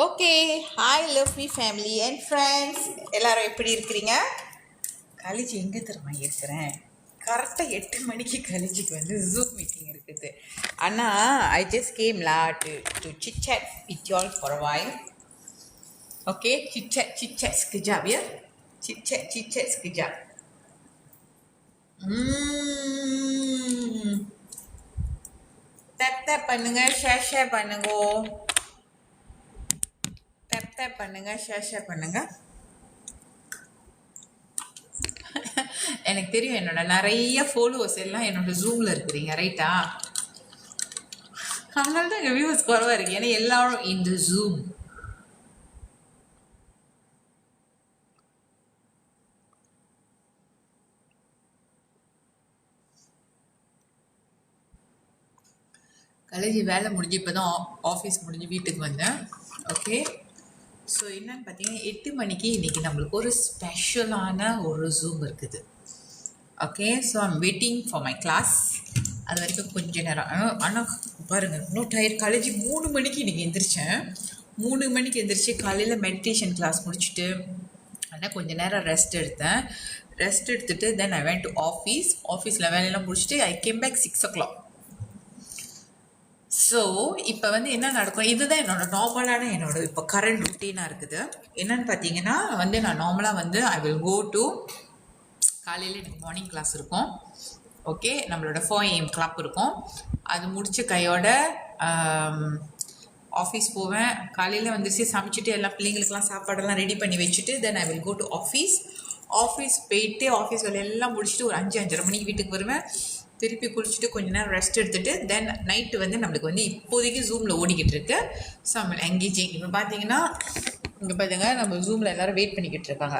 Okay, hi lovely family and friends, எல்லாரும் எப்படி இருக்கிறீங்க? காலேஜ் எங்கே தெரியுமா இருக்கிறேன்? கரெக்டாக 8 மணிக்கு காலேஜுக்கு வந்து ஜூம் மீட்டிங் இருக்குது. ஆனால் ஐ ஜஸ்ட் கேம் லா to chit chat with you all for a while. Okay, chit chat sekejap ya. Chit chat sekejap. Tap பண்ணுங்க, ஷேர் பண்ணுங்க. டேப் பண்ணுங்க, ஷேர் பண்ணுங்க. எனக்கு தெரியும் என்னோட நிறைய ஃபாலோவர்ஸ் எல்லாம் என்னோட ஜூம்ல இருக்கிறீங்க, ரைட்டா? அதனால தான் எங்கள் வியூவர்ஸ் குறவா இருக்கு, ஏன்னா எல்லாரும் இந்த ஜூம். காலேஜ் வேலை முடிஞ்சு இப்போ தான் ஆஃபீஸ் முடிஞ்சு வீட்டுக்கு வந்தேன். ஓகே, ஸோ என்னன்னு பார்த்தீங்கன்னா 8 மணிக்கு இன்றைக்கி நம்மளுக்கு ஒரு ஸ்பெஷலான ஒரு ஜூம் இருக்குது. Okay, so I'm waiting for my class. அது வரைக்கும் கொஞ்சம் நேரம். ஆனால் பாருங்கள், இன்னும் டயர். காலேஜ் 3 மணிக்கு இன்றைக்கி எந்திரிச்சேன். 3 மணிக்கு எந்திரிச்சு காலையில் மெடிடேஷன் கிளாஸ் முடிச்சுட்டு ஆனால் கொஞ்சம் நேரம் ரெஸ்ட் எடுத்துட்டு தென் ஐ வென்ட் டு ஆஃபீஸில் வேலையெல்லாம் முடிச்சுட்டு I came back 6 o'clock. So இப்போ வந்து என்ன நடக்கும், இதுதான் என்னோட இப்போ கரண்ட் ருட்டீனாக இருக்குது. என்னன்னு பார்த்தீங்கன்னா வந்து நான் நார்மலாக வந்து ஐ வில் கோ டு, காலையில் எனக்கு மார்னிங் கிளாஸ் இருக்கும். ஓகே, நம்மளோட 4 AM கிளாப் இருக்கும். அது முடிச்ச கையோட ஆஃபீஸ் போவேன். காலையில் வந்துச்சு சமைச்சிட்டு எல்லா பிள்ளைங்களுக்கெல்லாம் சாப்பாடெல்லாம் ரெடி பண்ணி வச்சுட்டு then I will go to office போயிட்டு ஆஃபீஸ் வேலையெல்லாம் முடிச்சுட்டு ஒரு 5-5:30 மணிக்கு வீட்டுக்கு வருவேன். திருப்பி குளிச்சுட்டு கொஞ்ச நேரம் ரெஸ்ட் எடுத்துகிட்டு தென் நைட்டு வந்து நம்மளுக்கு வந்து இப்போதைக்கு ஜூமில் ஓடிக்கிட்டு இருக்கு. ஸோ நம்ம எங்கேஜிங். இப்போ பார்த்தீங்கன்னா இங்கே பார்த்துங்க, நம்ம ஜூமில் எல்லோரும் வெயிட் பண்ணிக்கிட்டு இருக்காங்க.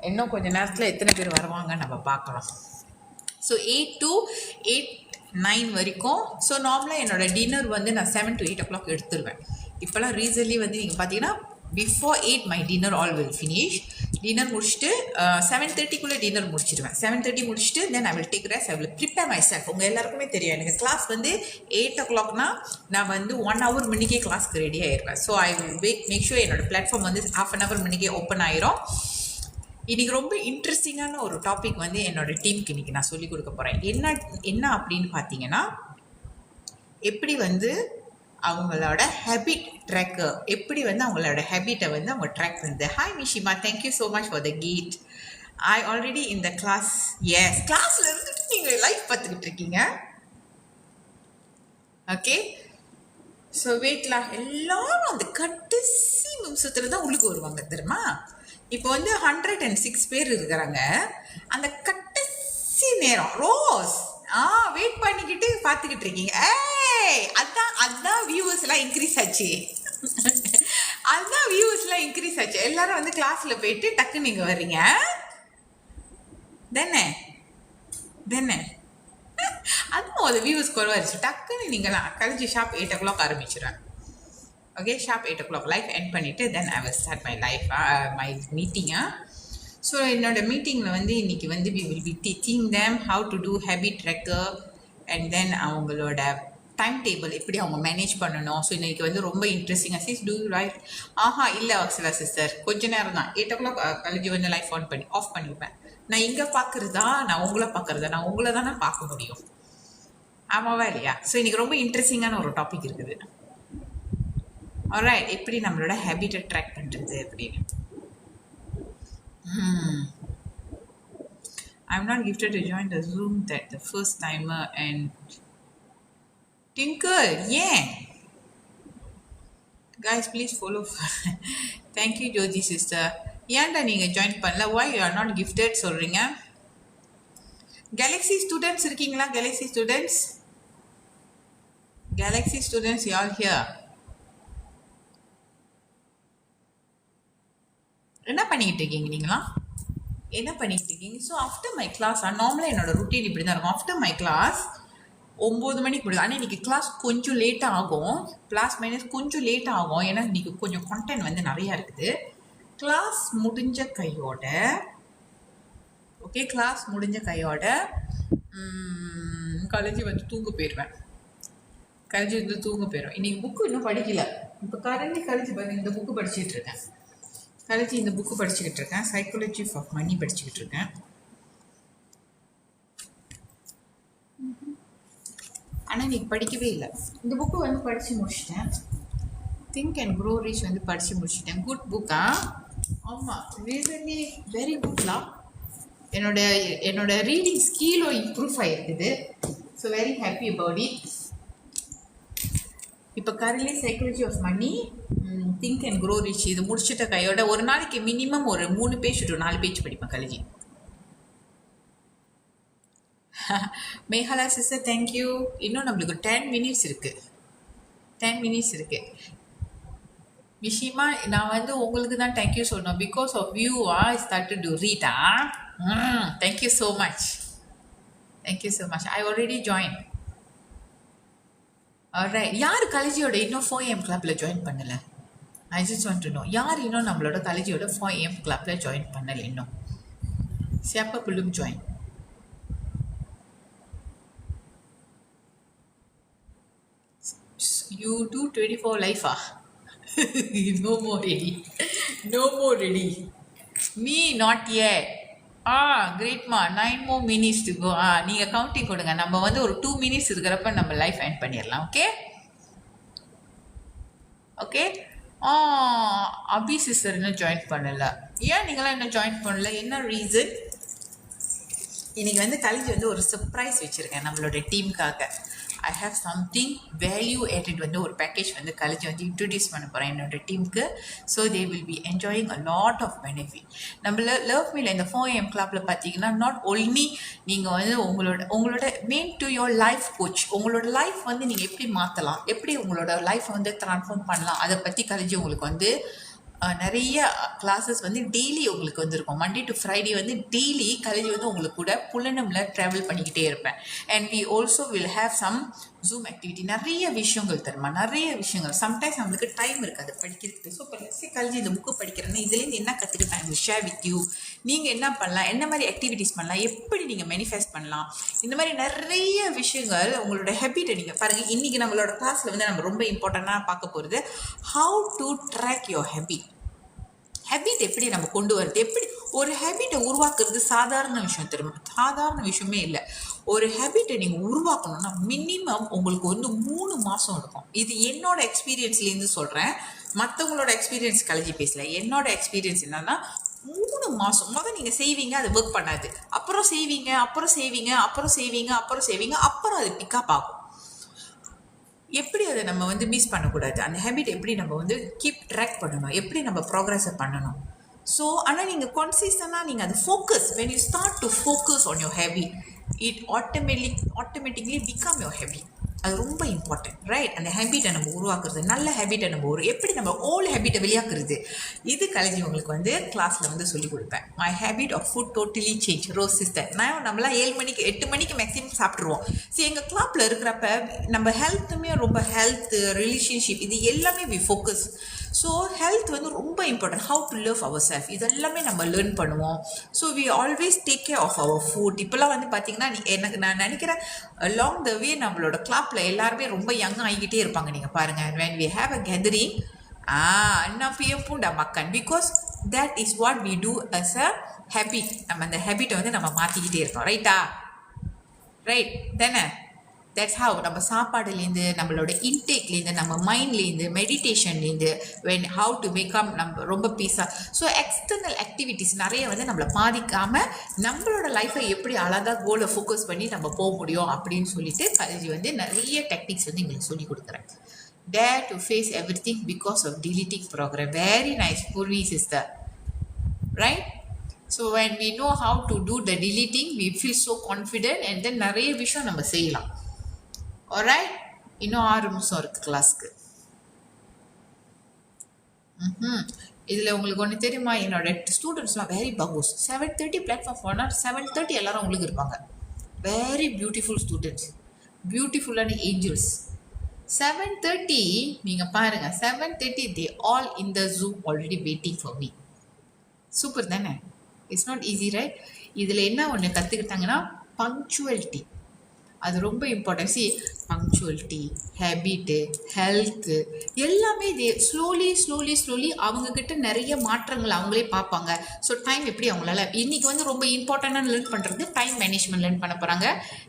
இன்னும் கொஞ்சம் நேரத்தில் எத்தனை பேர் வருவாங்க நம்ம பார்க்கலாம். ஸோ 8 to 9 வரைக்கும். ஸோ நார்மலாக என்னோடய டின்னர் வந்து நான் 7 to 8 o'clock எடுத்துருவேன். இப்போலாம் ரீசன்ட்லி வந்து நீங்கள் பார்த்தீங்கன்னா before 8 my dinner all will finish. Dinner முடிச்சுட்டு 7:30க்குள்ளே டின்னர் முடிச்சிடுவேன். 7:30 முடிச்சுட்டு then I will take rest. I will prepare myself. உங்கள் எல்லாருக்குமே தெரியும் எனக்கு கிளாஸ் வந்து 8 o'clockனா நான் வந்து 1 hour முன்னிக்கே கிளாஸ்க்கு ரெடி ஆகிடுவேன். So I will make sure என்னோடய பிளாட்ஃபார்ம் வந்து ½ an hour முன்னிக்கே ஓப்பன் ஆயிரும். இன்றைக்கி ரொம்ப இன்ட்ரெஸ்டிங்கான ஒரு டாபிக் வந்து என்னோடய டீமுக்கு இன்றைக்கி நான் சொல்லிக் கொடுக்க போகிறேன். என்ன அப்படின்னு பார்த்தீங்கன்னா, எப்படி வந்து அவங்களோட ஹேபிட் ட்ராக்கர், எப்படி வந்து அவங்களோட ஹேபிட்டை வந்து அவங்க ட்ராக் பண்ணுது. Hi Mishima, thank you so much for the kit. I already இந்த கிளாஸ். எஸ், கிளாஸில் இருந்துட்டு நீங்கள் லைஃப் பார்த்துக்கிட்டு இருக்கீங்க. ஓகே, ஸோ வெயிட்லாம் எல்லாரும் அந்த கடைசி நிமிஷத்தில் தான் உள்ளுக்கு வருவாங்க தெரியுமா. இப்போ வந்து 106 பேர் இருக்கிறாங்க. அந்த கடைசி நேரம் ரோஸ் வெயிட் பண்ணிக்கிட்டு பார்த்துக்கிட்டு இருக்கீங்க. அதான் வியூவர்ஸ் எல்லாம் இன்க்ரீஸ் ஆச்சு. எல்லாரும் வந்து கிளாஸ்ல போயிட்டு டக்கு நீங்க வர்றீங்க தென்ன அதுவும் அது வியூவர்ஸ் குறைவாயிருச்சு. டக்குன்னு நீங்க கழிச்சு ஷார்ப் 8 o'clock ஆரம்பிச்சிடுறேன். Okay, sharp 8 o'clock live end பண்ணிவிட்டு then I will start my மீட்டிங்கை. ஸோ என்னோடய மீட்டிங்கில் வந்து இன்றைக்கி வந்து we will be teaching them how to do habit tracker and then அவங்களோட டைம் டேபிள் எப்படி அவங்க மேனேஜ் பண்ணணும். ஸோ இன்றைக்கி வந்து ரொம்ப இன்ட்ரெஸ்டிங்காக. Sis too right? இல்லை அக்ஸலா சிஸ்டர், கொஞ்சம் நேரம் தான். 8 o'clock காலேஜ் வந்து லைஃப் ஆஃப் பண்ணிப்பேன். நான் இங்கே பார்க்குறதா, நான் உங்களை பார்க்குறதா? நான் உங்களை தான் நான் பார்க்க முடியும், ஆமாவா இல்லையா? ஸோ இன்றைக்கி ரொம்ப இன்ட்ரெஸ்டிங்கான ஒரு டாபிக் இருக்குது. ஆல்ரைட், எப்படி நம்மளோட ஹேபிட்டை ட்ராக் பண்ணுறது அப்படின்னு. I'm not gifted to join the Zoom that the first timer and Tinkle. Yeah. Guys, please follow. Thank you, Joji sister. ஏன்டா நீங்கள் ஜாயின் பண்ணல? why you are not gifted சொல்கிறீங்க? Galaxy students இருக்கீங்களா? Galaxy students, you all here. என்ன பண்ணிக்கிட்டு இருக்கீங்க நீங்களா? So after my class, நார்மலாக என்னோட ருட்டீன் இப்படி தான் இருக்கும். ஆஃப்டர் மை கிளாஸ் 9 மணிக்கு முடியுது. ஆனால் இன்றைக்கி கிளாஸ் கொஞ்சம் லேட்டாக ஆகும், கொஞ்சம் லேட்டாக ஆகும். ஏன்னா இன்றைக்கி கொஞ்சம் கண்டென்ட் வந்து நிறையா இருக்குது. கிளாஸ் முடிஞ்ச கையோட காலேஜ் வந்து தூங்க போயிடுவேன். கழிச்சு வந்து தூங்க போயிடும். இன்னைக்கு புக்கு இன்னும் படிக்கல. இப்போ கரண்ட்லி கழிச்சு பாருங்க, இந்த புக்கு படிச்சுட்டு இருக்கேன். கழிச்சு இந்த புக்கு படிச்சுக்கிட்டு இருக்கேன். சைக்காலஜி ஆஃப் மணி படிச்சுக்கிட்டு இருக்கேன். ஆனால் இன்னைக்கு படிக்கவே இல்லை. இந்த புக்கு வந்து படித்து முடிச்சிட்டேன். திங்க் அண்ட் க்ரோ ரிச் வந்து படித்து முடிச்சிட்டேன். குட் புக்கா? ஆமாம், ரீசன்லி வெரி குட்லாம். என்னோட ரீடிங் ஸ்கிலும் இம்ப்ரூவ் ஆகிருக்குது. So very happy about it. இப்போ currently psychology of money, think and grow rich இது முடிச்சிட்ட கையோட ஒரு நாளைக்கு மினிமம் ஒரு 3 பேஜ் டு 4 பேஜ் படிப்பேன் கல்வி. Megala sister thank you. இன்னும் நம்மளுக்கு 10 மினிட்ஸ் இருக்குது. 10 மினிட்ஸ் இருக்குது. விஷயமா நான் வந்து உங்களுக்கு தான் தேங்க்யூ சொல்லணும். Because of you I started to read. Thank you so much. Thank you so much. I already join. Right. யார் காலேஜோட இன்னும் 4am கிளப்பில் ஜாயின் பண்ணலை? I just want to know. யார் இன்னும் நம்மளோட காலேஜோட 4am கிளப்பில் ஜாயின் பண்ணலை இன்னும்? சியாப்பா புல்லும் join. You do 24 life, no more ready. No more ready. Me not yet. Great ma. 9 more minutes to go. நீங்க கவுண்டிங் கொடுங்க. நம்ம வந்து ஒரு 2 minutes இருக்கிறப்ப நம்ம லைஃப் எண்ட் பண்ணிடலாம். Okay okay. அபி சிஸ்டர் இன்னும் ஜாயின் பண்ணல. ஏன் நீங்களாம் இன்னும் ஜாயின் பண்ணல? என்ன ரீசன்? இன்னைக்கு வந்து காலேஜ் வந்து ஒரு சர்ப்ரைஸ் வச்சுருக்கேன் நம்மளோட டீமுக்காக. I have something value added வந்து ஒரு பேக்கேஜ் வந்து காலேஜ் வந்து இன்ட்ரடியூஸ் பண்ண போகிறேன் என்னோட டீமுக்கு. So they will be enjoying a lot of benefit. நம்மள லவ் மீல இந்த 4am கிளப்பில் பார்த்தீங்கன்னா நாட் ஒன்லி நீங்கள் வந்து உங்களோட main to your life coach, உங்களோட லைஃப் வந்து நீங்கள் எப்படி மாற்றலாம், எப்படி உங்களோட லைஃப்பை வந்து ட்ரான்ஸ்ஃபார்ம் பண்ணலாம், அதை பற்றி காலேஜ் உங்களுக்கு வந்து நிறைய கிளாஸஸ் வந்து டெய்லி உங்களுக்கு வந்துருக்கும். மண்டே டு ஃப்ரைடே வந்து டெய்லி காலேஜ் வந்து உங்களுக்கு கூட புல்லனமில் ட்ராவல் பண்ணிக்கிட்டே இருப்பேன். And we also will have some Zoom activity. நிறைய விஷயங்கள் தருமா, நிறைய விஷயங்கள். சம்டைம்ஸ் நம்மளுக்கு டைம் இருக்காது படிக்கிறதுக்கு. ஸோ இப்போ காலேஜ் இந்த புக்கு படிக்கிறேன்னா இதுலேருந்து என்ன கற்றுக்கிட்டேன் வில் ஷேர் வித் யூ. நீங்கள் என்ன பண்ணலாம், என்ன மாதிரி ஆக்டிவிட்டீஸ் பண்ணலாம், எப்படி நீங்கள் மேனிஃபெஸ்ட் பண்ணலாம், இந்த மாதிரி நிறைய விஷயங்கள் உங்களோட ஹேபிட்டை நீங்கள் பாருங்கள். இன்றைக்கி நம்மளோட கிளாஸில் வந்து நம்ம ரொம்ப இம்பார்ட்டண்ட்டாக பார்க்க போகிறது how to track your habit. Habit எப்படி நம்ம கொண்டு வரது, எப்படி ஒரு ஹேபிட்டை உருவாக்குறது சாதாரண விஷயம் தெரியுமா? சாதாரண விஷயமே இல்லை. ஒரு ஹேபிட்டை நீங்கள் உருவாக்கணும்னா மினிமம் உங்களுக்கு வந்து 3 மாதம் இருக்கும். இது என்னோட எக்ஸ்பீரியன்ஸ்லேருந்து சொல்கிறேன், மற்றவங்களோட எக்ஸ்பீரியன்ஸ் கலைஞ்சி பேசல. என்னோட எக்ஸ்பீரியன்ஸ் என்னன்னா 3 மாதம் முதல் நீங்கள் செய்வீங்க, அது ஒர்க் பண்ணாது. அப்புறம் செய்வீங்க, அப்புறம் செய்வீங்க, அப்புறம் செய்வீங்க, அப்புறம் செய்வீங்க, அப்புறம் அது பிக்கப் ஆகும். எப்படி அதை நம்ம வந்து மிஸ் பண்ணக்கூடாது, அந்த ஹேபிட் எப்படி நம்ம வந்து கீப் ட்ராக் பண்ணணும், எப்படி நம்ம ப்ராக்ரஸை பண்ணணும். ஸோ ஆனால் நீங்கள் கன்சிஸ்டண்டாக நீங்கள் அது focus, when you start to focus on your habit, it automatically become your habit. அது ரொம்ப இம்பார்ட்டன்ட், ரைட்? அந்த ஹேபிட்டை நம்ம உருவாக்குறது, நல்ல ஹேபிட்டை நம்ம எப்படி நம்ம ஓல்டு ஹேபிட்டை வெளியாக்குறது, இது கலைஞ்சி உங்களுக்கு வந்து கிளாஸில் வந்து சொல்லிக் கொடுப்பேன். My habit of food totally change. Rose sister, நம்மளாம் 7 மணிக்கு 8 மணிக்கு மேக்ஸிமம் சாப்பிட்ருவோம். சரி, எங்கள் கிளாப்பில் இருக்கிறப்ப நம்ம ஹெல்த்துமே ரொம்ப ஹெல்த், ரிலேஷன்ஷிப், இது எல்லாமே வி ஃபோக்கஸ். ஸோ ஹெல்த் வந்து ரொம்ப important. How to love our self, இதெல்லாமே நம்ம லேர்ன் பண்ணுவோம். So we always take care of our food. இப்போல்லாம் வந்து பார்த்தீங்கன்னா நான் நினைக்கிறேன் அலாங் த வே நம்மளோட கிளாப்பில் எல்லாருமே ரொம்ப யங் ஆகிக்கிட்டே இருப்பாங்க. நீங்கள் பாருங்கள், when we have a gathering, அண்ணா பிஎம் பூண்டா மக்கன், because that is what we do as a habit. நம்ம அந்த ஹேபிட்டை வந்து நம்ம மாற்றிக்கிட்டே இருக்கோம், ரைட்டா? ரைட் தானே? தட்ஸ் ஹவ் நம்ம சாப்பாடுலேருந்து, நம்மளோட இன்டேக்லேருந்து, நம்ம மைண்ட்லேருந்து, மெடிடேஷன்லேருந்து, வென் ஹவு டு மேக்கம் நம்ம ரொம்ப பீஸாக. ஸோ எக்ஸ்டர்னல் ஆக்டிவிட்டீஸ் நிறைய வந்து நம்மளை பாதிக்காமல் நம்மளோட லைஃப்பை எப்படி அழகாக கோலை ஃபோக்கஸ் பண்ணி நம்ம போக முடியும் அப்படின்னு சொல்லிட்டு காலேஜ் வந்து நிறைய டெக்னிக்ஸ் வந்து எங்களுக்கு சொல்லி கொடுக்குறேன். Dare to face everything because of deleting program. Very nice, Purvi sister. Right? So when we know how to do the deleting, we feel so confident and then நிறைய விஷயம் நம்ம செய்யலாம். Alright? இன்னும் 6 நிமிஷம் இருக்குது கிளாஸ்க்கு. இதில் உங்களுக்கு ஒன்று தெரியுமா, என்னோட ஸ்டூடெண்ட்ஸ்லாம் வெரி பங்கோஸ். 7:30 பிளாட்ஃபார்ம் போனால் 7:30 எல்லாரும் உங்களுக்கு இருப்பாங்க. வெரி பியூட்டிஃபுல் ஸ்டூடெண்ட்ஸ், பியூட்டிஃபுல்லான ஏஞ்சல்ஸ். 7:30 நீங்கள் பாருங்கள், 7:30 they all in the Zoom already waiting for me. Super தானே? It's not easy, right? இதில் என்ன ஒன்று கற்றுக்கிட்டாங்கன்னா பங்க்சுவலிட்டி. அது ரொம்ப important. See punctuality, habit, health எல்லாமே ஸ்லோலி அவங்கக்கிட்ட நிறைய மாற்றங்கள் அவங்களே பார்ப்பாங்க. ஸோ டைம் எப்படி அவங்களால இன்றைக்கி வந்து ரொம்ப இம்பார்ட்டண்ட்டாக லேர்ன் பண்ணுறது டைம் மேனேஜ்மெண்ட் லேர்ன் பண்ண போகிறாங்க,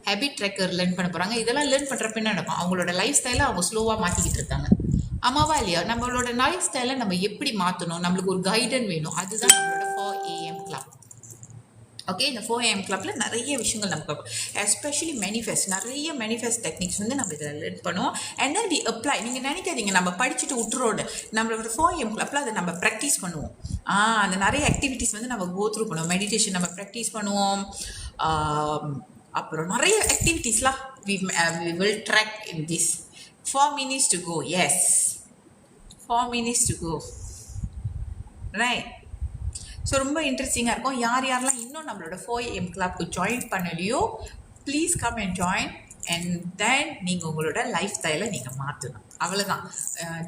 ஹேபிட் ட்ராக்கர் லேர்ன் பண்ண போகிறாங்க. இதெல்லாம் லேர்ன் பண்ணுறப்ப என்ன நடக்கும், அவங்களோட லைஃப் ஸ்டைலை அவங்க ஸ்லோவாக மாற்றிக்கிட்டு இருக்காங்க. ஆமாவா இல்லையா? நம்மளோட லைஃப் ஸ்டைலை நம்ம எப்படி மாற்றணும், நம்மளுக்கு ஒரு கைடன் வேணும். அதுதான் நம்மளோட 4am கிளப். ஓகே, இந்த 4am கிளப்பில் நிறைய விஷயங்கள் நம்ம பார்ப்போம். எஸ்பெஷலி நிறைய மேனிஃபெஸ்ட் டெக்னிக்ஸ் வந்து நம்ம இதில் லேர்ன் பண்ணுவோம். And then we apply. நீங்கள் நினைக்காதீங்க நம்ம படிச்சுட்டு விட்டுறோடு, நம்மளோட 4am கிளப்பில் அதை நம்ம ப்ராக்டிஸ் பண்ணுவோம். அந்த நிறைய ஆக்டிவிட்டீஸ் வந்து நம்ம கோ த்ரூ பண்ணுவோம். மெடிடேஷன் நம்ம ப்ராக்டிஸ் பண்ணுவோம். அப்புறம் நிறைய ஆக்டிவிட்டீஸ்லாம் we will track in this. 4 minutes to go. Yes, 4 minutes to go. Right. So ரொம்ப இன்ட்ரெஸ்டிங்காக இருக்கும். யாரெல்லாம் இன்னும் நம்மளோட 4am கிளப்க்கு ஜாயின் பண்ணலையோ please come and join. And then நீங்கள் உங்களோட லைஃப் ஸ்டைலை நீங்கள் மாற்றணும். அவ்வளோதான்.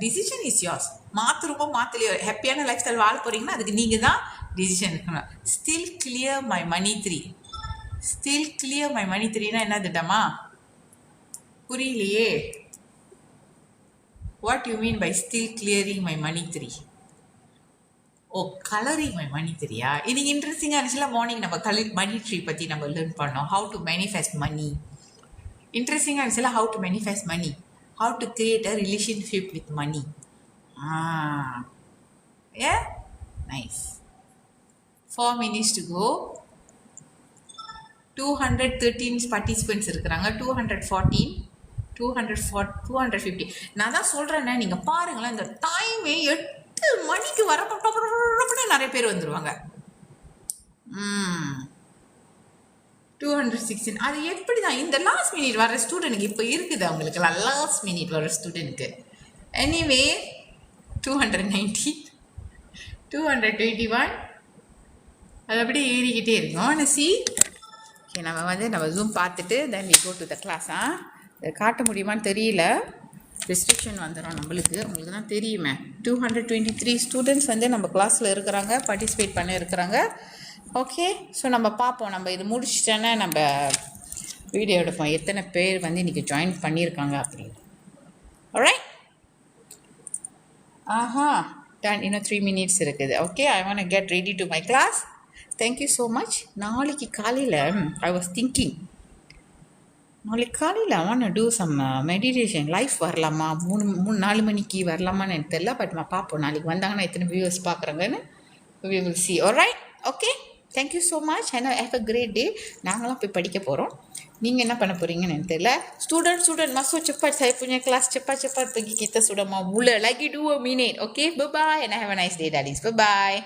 Decision is yours. மாற்றுறப்போ மாற்றலையோ ஹாப்பியான லைஃப் ஸ்டைல் வாழ போகிறீங்கன்னா அதுக்கு நீங்கள் தான் டிசிஷன் எடுக்கணும். ஸ்டில் கிளியர் மை மணி 3. ஸ்டில் கிளியர் மை மணி 3னா என்னதுடாமா? புரியலையே. What you mean by still clearing my மணி 3? ஓ, கலரிங் மை மணி 3யா? இது இன்ட்ரெஸ்டிங்காக இருந்துச்சுல. மார்னிங் நம்ம மணி ட்ரீ பற்றி நம்ம லேர்ன் பண்ணோம். How to manifest money. இன்ட்ரெஸ்டிங்காக இருந்துச்சுல. How to manifest money, how to create a relationship with money. ஏ nice. 4 minutes to go. 213 participants இருக்கிறாங்க. 214, 250. நான் தான் சொல்கிறேன்னே, நீங்கள் பாருங்களேன், இந்த டைமே 8 மணிக்கு வரப்பட்ட நிறைய பேர் வந்துடுவாங்க. 216. அது எப்படி தான் இந்த லாஸ்ட் மினிட் வர ஸ்டூடெண்ட்டுக்கு இப்போ இருக்குது. அவங்களுக்குலாம் லாஸ்ட் மினிட் வர ஸ்டூடெண்ட்டுக்கு. எனிவே 290, 221 அது அப்படியே ஏறிக்கிட்டே இருக்கும். சி ஓகே, நம்ம ஜூம் பார்த்துட்டு then we go to the class. காட்ட முடியுமான்னு தெரியல, ரெஸ்ட்ரிக்ஷன் வந்துடும் நம்மளுக்கு. உங்களுக்கு தான் தெரியுமே. 223 ஸ்டூடெண்ட்ஸ் வந்து நம்ம கிளாஸில் இருக்கிறாங்க, பார்ட்டிசிபேட் பண்ணி இருக்கிறாங்க. ஓகே, ஸோ நம்ம பார்ப்போம். நம்ம இது முடிச்சிட்டோன்னா நம்ம வீடியோ எடுப்போம் எத்தனை பேர் வந்து இன்றைக்கி ஜாயின் பண்ணியிருக்காங்க அப்படின்னு. ஆல்ரைட். இன்னும் 3 minutes இருக்குது. Okay, I want get ready to my class. Thank you so much. நாளைக்கு காலையில் ஐ வாஸ் திங்கிங், நாளைக்கு காலையில் I want to do some meditation. Life வரலாமா? 4 மணிக்கு வரலாமான்னு எனக்கு தெரியல. பட் நான் பார்ப்போம் நாளைக்கு வந்தாங்கன்னா எத்தனை வியூவர்ஸ் பார்க்குறாங்கன்னு. we will see. alright. Okay, thank you so much and have a great day. நாங்களாம் போய் படிக்க போகிறோம். நீங்கள் என்ன பண்ண போகிறீங்கன்னு எனக்கு தெரியல. Student masuk cepat. Saya punya kelas cepat-cepat pergi. Kita sudah mau mula lagi 2 minit. Okay, bye-bye and have a nice day darlings. Bye-bye.